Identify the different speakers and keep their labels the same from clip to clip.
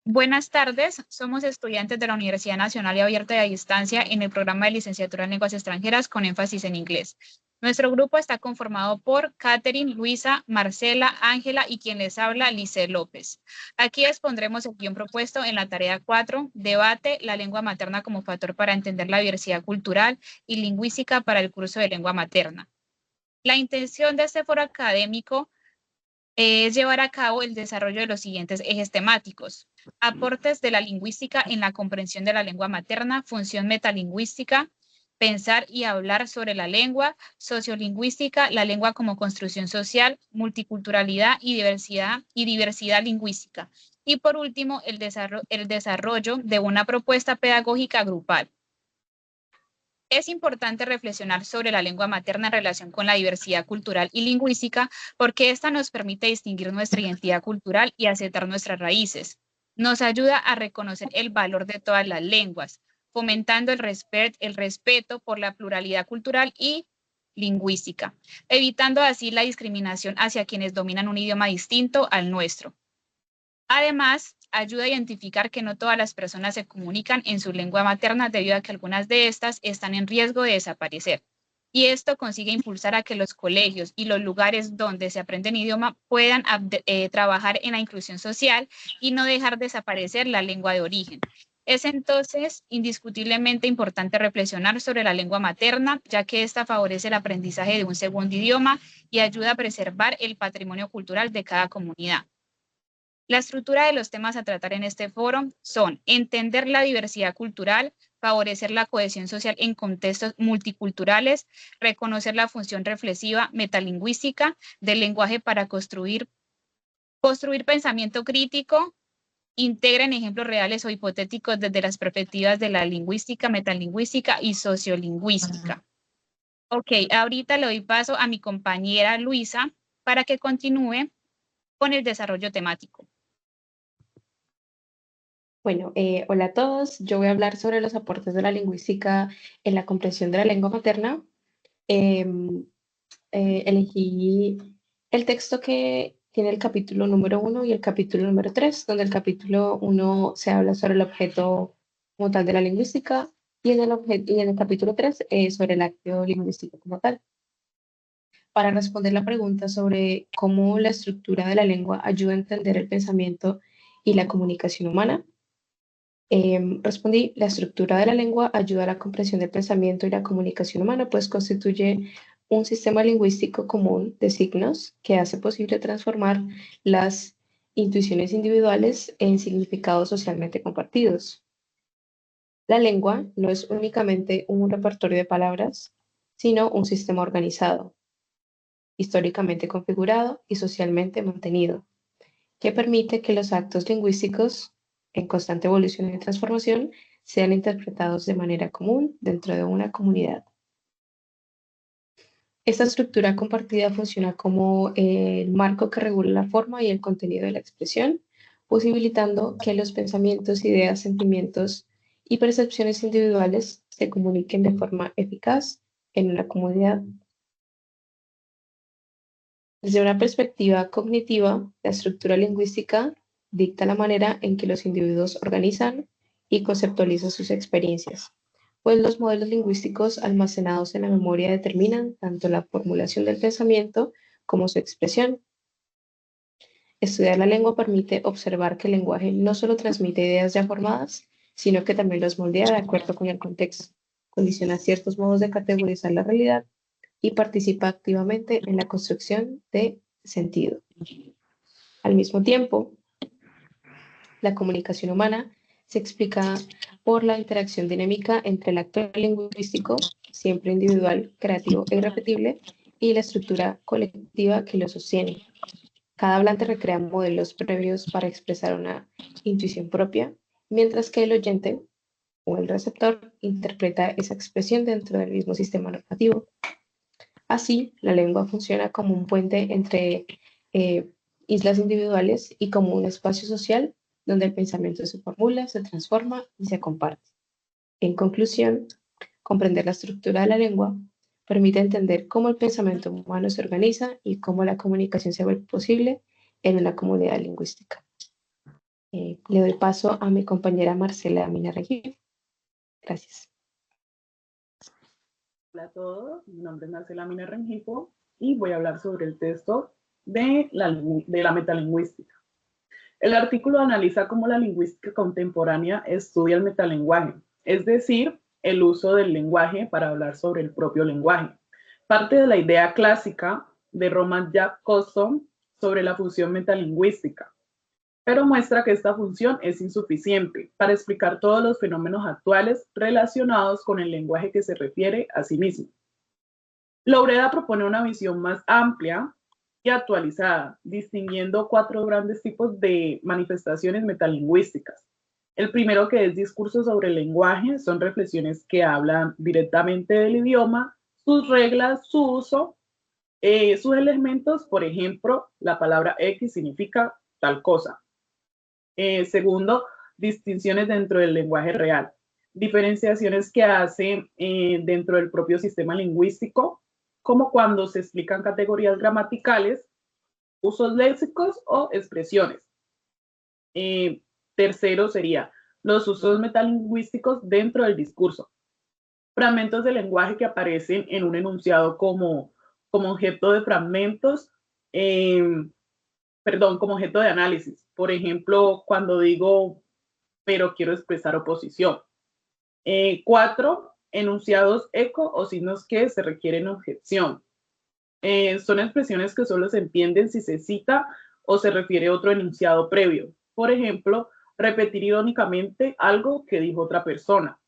Speaker 1: Buenas tardes, somos estudiantes de la Universidad Nacional y Abierta de Distancia en el programa de licenciatura en lenguas extranjeras con énfasis en inglés. Nuestro grupo está conformado por Catherine, Luisa, Marcela, Ángela y quien les habla, Lice López. Aquí expondremos el guión propuesto en la tarea 4, debate la lengua materna como factor para entender la diversidad cultural y lingüística para el curso de lengua materna. La intención de este foro académico es llevar a cabo el desarrollo de los siguientes ejes temáticos: aportes de la lingüística en la comprensión de la lengua materna, función metalingüística, pensar y hablar sobre la lengua, sociolingüística, la lengua como construcción social, multiculturalidad y diversidad lingüística. Y por último, el desarrollo de una propuesta pedagógica grupal. Es importante reflexionar sobre la lengua materna en relación con la diversidad cultural y lingüística porque esta nos permite distinguir nuestra identidad cultural y aceptar nuestras raíces. Nos ayuda a reconocer el valor de todas las lenguas, fomentando el respeto por la pluralidad cultural y lingüística, evitando así la discriminación hacia quienes dominan un idioma distinto al nuestro. Además, ayuda a identificar que no todas las personas se comunican en su lengua materna debido a que algunas de estas están en riesgo de desaparecer. Y esto consigue impulsar a que los colegios y los lugares donde se aprende el idioma puedan trabajar en la inclusión social y no dejar desaparecer la lengua de origen. Es entonces indiscutiblemente importante reflexionar sobre la lengua materna, ya que esta favorece el aprendizaje de un segundo idioma y ayuda a preservar el patrimonio cultural de cada comunidad. La estructura de los temas a tratar en este foro son entender la diversidad cultural, favorecer la cohesión social en contextos multiculturales, reconocer la función reflexiva metalingüística del lenguaje para construir pensamiento crítico, integren ejemplos reales o hipotéticos desde las perspectivas de la lingüística, metalingüística y sociolingüística. Ok, ahorita le doy paso a mi compañera Luisa para que continúe con el desarrollo temático.
Speaker 2: Bueno, hola a todos. Yo voy a hablar sobre los aportes de la lingüística en la comprensión de la lengua materna. Em, Elegí el texto que tiene el capítulo número 1 y el capítulo número 3, donde el capítulo 1 se habla sobre el objeto como tal de la lingüística y y en el capítulo 3 sobre el acto lingüístico como tal. Para responder la pregunta sobre cómo la estructura de la lengua ayuda a entender el pensamiento y la comunicación humana, respondí, la estructura de la lengua ayuda a la comprensión del pensamiento y la comunicación humana, pues constituye un sistema lingüístico común de signos que hace posible transformar las intuiciones individuales en significados socialmente compartidos. La lengua no es únicamente un repertorio de palabras, sino un sistema organizado, históricamente configurado y socialmente mantenido, que permite que los actos lingüísticos en constante evolución y transformación sean interpretados de manera común dentro de una comunidad. Esta estructura compartida funciona como el marco que regula la forma y el contenido de la expresión, posibilitando que los pensamientos, ideas, sentimientos y percepciones individuales se comuniquen de forma eficaz en una comunidad. Desde una perspectiva cognitiva, la estructura lingüística dicta la manera en que los individuos organizan y conceptualizan sus experiencias, pues los modelos lingüísticos almacenados en la memoria determinan tanto la formulación del pensamiento como su expresión. Estudiar la lengua permite observar que el lenguaje no solo transmite ideas ya formadas, sino que también los moldea de acuerdo con el contexto, condiciona ciertos modos de categorizar la realidad y participa activamente en la construcción de sentido. Al mismo tiempo, la comunicación humana se explica por la interacción dinámica entre el acto lingüístico, siempre individual, creativo e irrepetible, y la estructura colectiva que lo sostiene. Cada hablante recrea modelos previos para expresar una intuición propia, mientras que el oyente o el receptor interpreta esa expresión dentro del mismo sistema normativo. Así, la lengua funciona como un puente entre eh, islas individuales y como un espacio social donde el pensamiento se formula, se transforma y se comparte. En conclusión, comprender la estructura de la lengua permite entender cómo el pensamiento humano se organiza y cómo la comunicación se vuelve posible en una comunidad lingüística. Le doy paso a mi compañera Marcela Mina Rengifo. Gracias.
Speaker 3: Hola a todos, mi nombre es Marcela Mina Rengifo y voy a hablar sobre el texto de la metalingüística. El artículo analiza cómo la lingüística contemporánea estudia el metalenguaje, es decir, el uso del lenguaje para hablar sobre el propio lenguaje. Parte de la idea clásica de Roman Jakobson sobre la función metalingüística, pero muestra que esta función es insuficiente para explicar todos los fenómenos actuales relacionados con el lenguaje que se refiere a sí mismo. Lovreda propone una visión más amplia y actualizada, distinguiendo 4 grandes tipos de manifestaciones metalingüísticas. El primero, que es discurso sobre el lenguaje, son reflexiones que hablan directamente del idioma, sus reglas, su uso, sus elementos. Por ejemplo, la palabra X significa tal cosa. Segundo, distinciones dentro del lenguaje real, diferenciaciones que hace dentro del propio sistema lingüístico, como cuando se explican categorías gramaticales, usos léxicos o expresiones. Tercero sería los usos metalingüísticos dentro del discurso, fragmentos de lenguaje que aparecen en un enunciado como objeto de fragmentos, como objeto de análisis. Por ejemplo, cuando digo, pero quiero expresar oposición. 4, enunciados eco o signos que se requieren objeción. Son expresiones que solo se entienden si se cita o se refiere a otro enunciado previo. Por ejemplo, repetir irónicamente algo que dijo otra persona.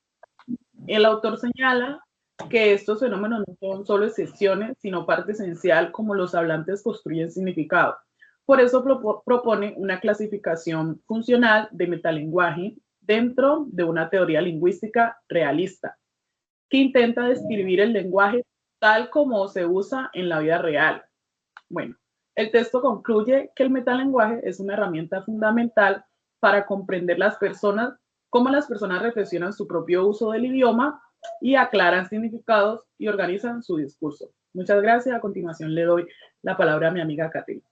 Speaker 3: El autor señala que estos fenómenos no son solo excepciones, sino parte esencial como los hablantes construyen significado. Por eso propone una clasificación funcional de metalenguaje dentro de una teoría lingüística realista, que intenta describir el lenguaje tal como se usa en la vida real. Bueno, el texto concluye que el metalenguaje es una herramienta fundamental para comprender cómo las personas reflexionan su propio uso del idioma y aclaran significados y organizan su discurso. Muchas gracias. A continuación le doy la palabra a mi amiga Katherine.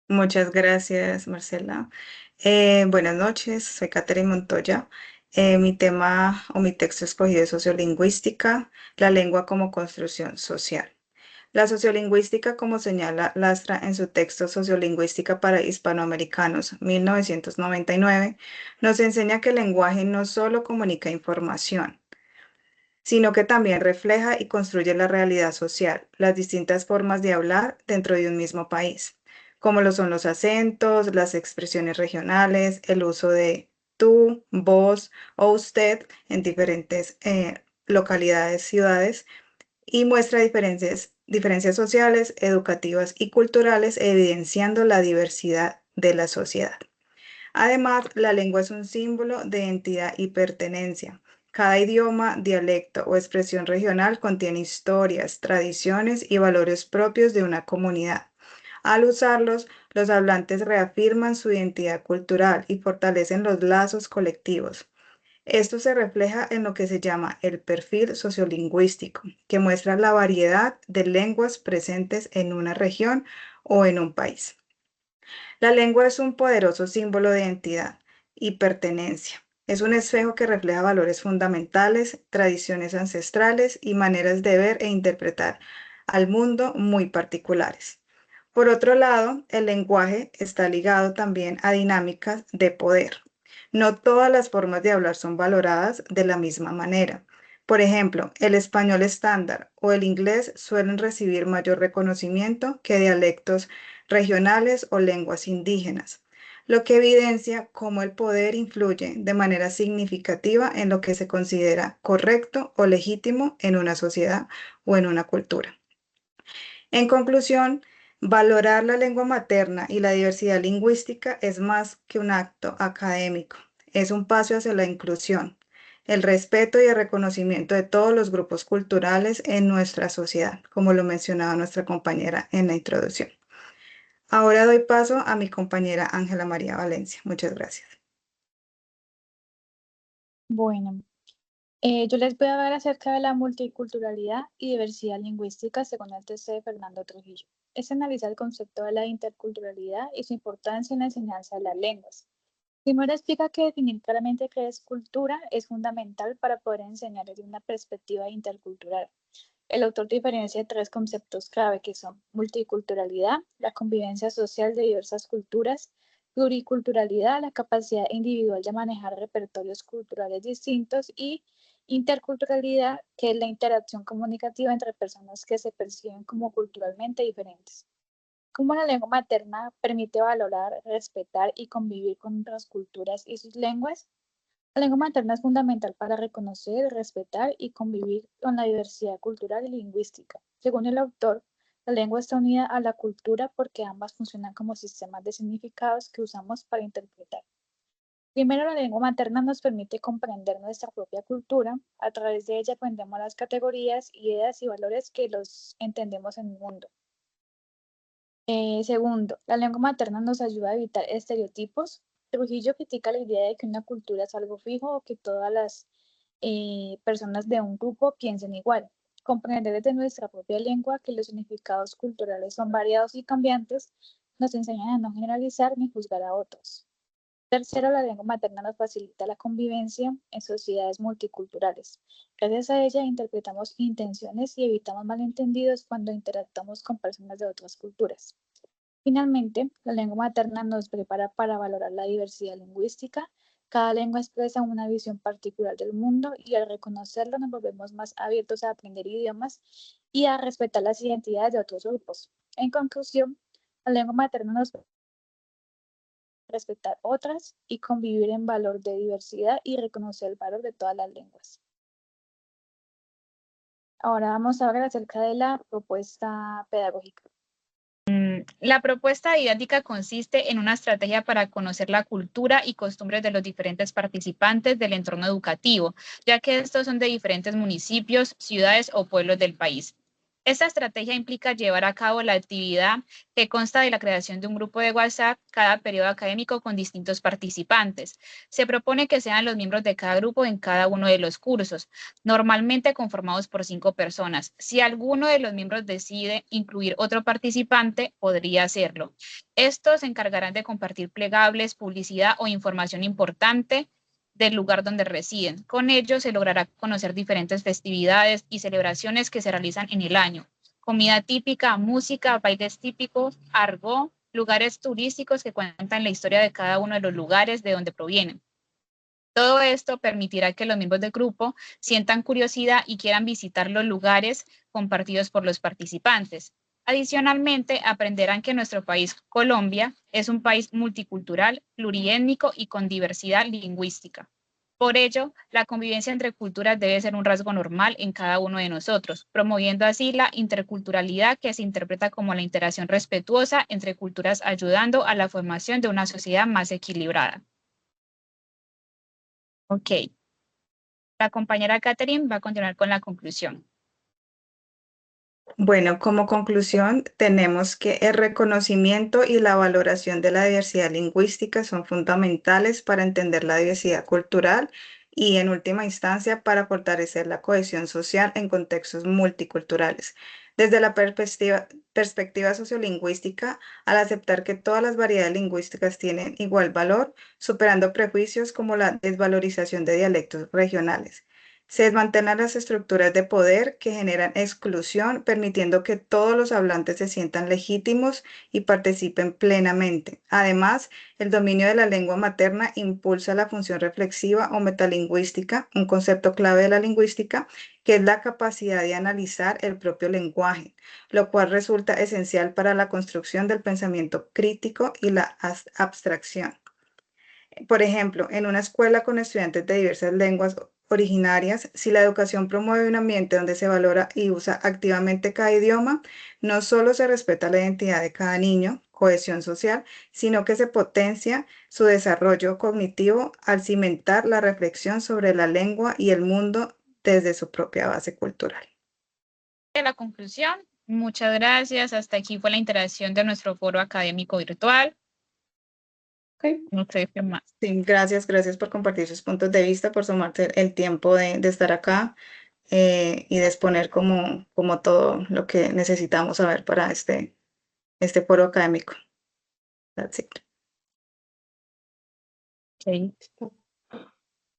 Speaker 4: Muchas gracias, Marcela. Buenas noches, soy Catherine Montoya. Mi tema o mi texto escogido es Sociolingüística, la lengua como construcción social. La sociolingüística, como señala Lastra en su texto Sociolingüística para Hispanoamericanos, 1999, nos enseña que el lenguaje no solo comunica información, sino que también refleja y construye la realidad social, las distintas formas de hablar dentro de un mismo país, como lo son los acentos, las expresiones regionales, el uso de tú, vos o usted en diferentes localidades, ciudades, y muestra diferencias sociales, educativas y culturales, evidenciando la diversidad de la sociedad. Además, la lengua es un símbolo de identidad y pertenencia. Cada idioma, dialecto o expresión regional contiene historias, tradiciones y valores propios de una comunidad. Al usarlos, los hablantes reafirman su identidad cultural y fortalecen los lazos colectivos. Esto se refleja en lo que se llama el perfil sociolingüístico, que muestra la variedad de lenguas presentes en una región o en un país. La lengua es un poderoso símbolo de identidad y pertenencia. Es un espejo que refleja valores fundamentales, tradiciones ancestrales y maneras de ver e interpretar al mundo muy particulares. Por otro lado, el lenguaje está ligado también a dinámicas de poder. No todas las formas de hablar son valoradas de la misma manera. Por ejemplo, el español estándar o el inglés suelen recibir mayor reconocimiento que dialectos regionales o lenguas indígenas, lo que evidencia cómo el poder influye de manera significativa en lo que se considera correcto o legítimo en una sociedad o en una cultura. En conclusión, valorar la lengua materna y la diversidad lingüística es más que un acto académico, es un paso hacia la inclusión, el respeto y el reconocimiento de todos los grupos culturales en nuestra sociedad, como lo mencionaba nuestra compañera en la introducción. Ahora doy paso a mi compañera Ángela María Valencia. Muchas gracias.
Speaker 1: Bueno, yo les voy a hablar acerca de la multiculturalidad y diversidad lingüística según el texto de Fernando Trujillo.
Speaker 5: es analizar el concepto de la interculturalidad y su importancia en la enseñanza de las lenguas. Primero explica que definir claramente qué es cultura es fundamental para poder enseñar desde una perspectiva intercultural. El autor diferencia tres conceptos clave que son multiculturalidad, la convivencia social de diversas culturas, pluriculturalidad, la capacidad individual de manejar repertorios culturales distintos y interculturalidad, que es la interacción comunicativa entre personas que se perciben como culturalmente diferentes. Como la lengua materna permite valorar, respetar y convivir con otras culturas y sus lenguas, la lengua materna es fundamental para reconocer, respetar y convivir con la diversidad cultural y lingüística. Según el autor, la lengua está unida a la cultura porque ambas funcionan como sistemas de significados que usamos para interpretar. Primero, la lengua materna nos permite comprender nuestra propia cultura. A través de ella aprendemos las categorías, ideas y valores que los entendemos en el mundo. Segundo, la lengua materna nos ayuda a evitar estereotipos. Trujillo critica la idea de que una cultura es algo fijo o que todas las personas de un grupo piensen igual. Comprender desde nuestra propia lengua que los significados culturales son variados y cambiantes nos enseñan a no generalizar ni juzgar a otros. Tercero, la lengua materna nos facilita la convivencia en sociedades multiculturales. Gracias a ella interpretamos intenciones y evitamos malentendidos cuando interactuamos con personas de otras culturas. Finalmente, la lengua materna nos prepara para valorar la diversidad lingüística. Cada lengua expresa una visión particular del mundo y al reconocerlo nos volvemos más abiertos a aprender idiomas y a respetar las identidades de otros grupos. En conclusión, la lengua materna nos respetar otras y convivir en valor de diversidad y reconocer el valor de todas las lenguas. Ahora vamos a hablar acerca de la propuesta pedagógica.
Speaker 1: La propuesta didáctica consiste en una estrategia para conocer la cultura y costumbres de los diferentes participantes del entorno educativo, ya que estos son de diferentes municipios, ciudades o pueblos del país. Esta estrategia implica llevar a cabo la actividad que consta de la creación de un grupo de WhatsApp cada periodo académico con distintos participantes. Se propone que sean los miembros de cada grupo en cada uno de los cursos, normalmente conformados por 5 personas. Si alguno de los miembros decide incluir otro participante, podría hacerlo. Estos se encargarán de compartir plegables, publicidad o información importante del lugar donde residen. Con ello se logrará conocer diferentes festividades y celebraciones que se realizan en el año. Comida típica, música, bailes típicos, argot, lugares turísticos que cuentan la historia de cada uno de los lugares de donde provienen. Todo esto permitirá que los miembros del grupo sientan curiosidad y quieran visitar los lugares compartidos por los participantes. Adicionalmente, aprenderán que nuestro país, Colombia, es un país multicultural, pluriétnico y con diversidad lingüística. Por ello, la convivencia entre culturas debe ser un rasgo normal en cada uno de nosotros, promoviendo así la interculturalidad que se interpreta como la interacción respetuosa entre culturas, ayudando a la formación de una sociedad más equilibrada. Ok. La compañera Catherine va a continuar con la conclusión.
Speaker 4: Bueno, como conclusión, tenemos que el reconocimiento y la valoración de la diversidad lingüística son fundamentales para entender la diversidad cultural y, en última instancia, para fortalecer la cohesión social en contextos multiculturales. Desde la perspectiva sociolingüística, al aceptar que todas las variedades lingüísticas tienen igual valor, superando prejuicios como la desvalorización de dialectos regionales. Se desmantelan las estructuras de poder que generan exclusión, permitiendo que todos los hablantes se sientan legítimos y participen plenamente. Además, el dominio de la lengua materna impulsa la función reflexiva o metalingüística, un concepto clave de la lingüística, que es la capacidad de analizar el propio lenguaje, lo cual resulta esencial para la construcción del pensamiento crítico y la abstracción. Por ejemplo, en una escuela con estudiantes de diversas lenguas originarias, si la educación promueve un ambiente donde se valora y usa activamente cada idioma, no solo se respeta la identidad de cada niño, cohesión social, sino que se potencia su desarrollo cognitivo al cimentar la reflexión sobre la lengua y el mundo desde su propia base cultural.
Speaker 1: La conclusión, muchas gracias. Hasta aquí fue la interacción de nuestro foro académico virtual.
Speaker 2: Okay.
Speaker 1: No sé qué más.
Speaker 4: Sí, gracias por compartir sus puntos de vista, por tomarte el tiempo de estar acá y de exponer como todo lo que necesitamos saber para este este foro académico. That's it.
Speaker 1: Ok.
Speaker 2: Listo.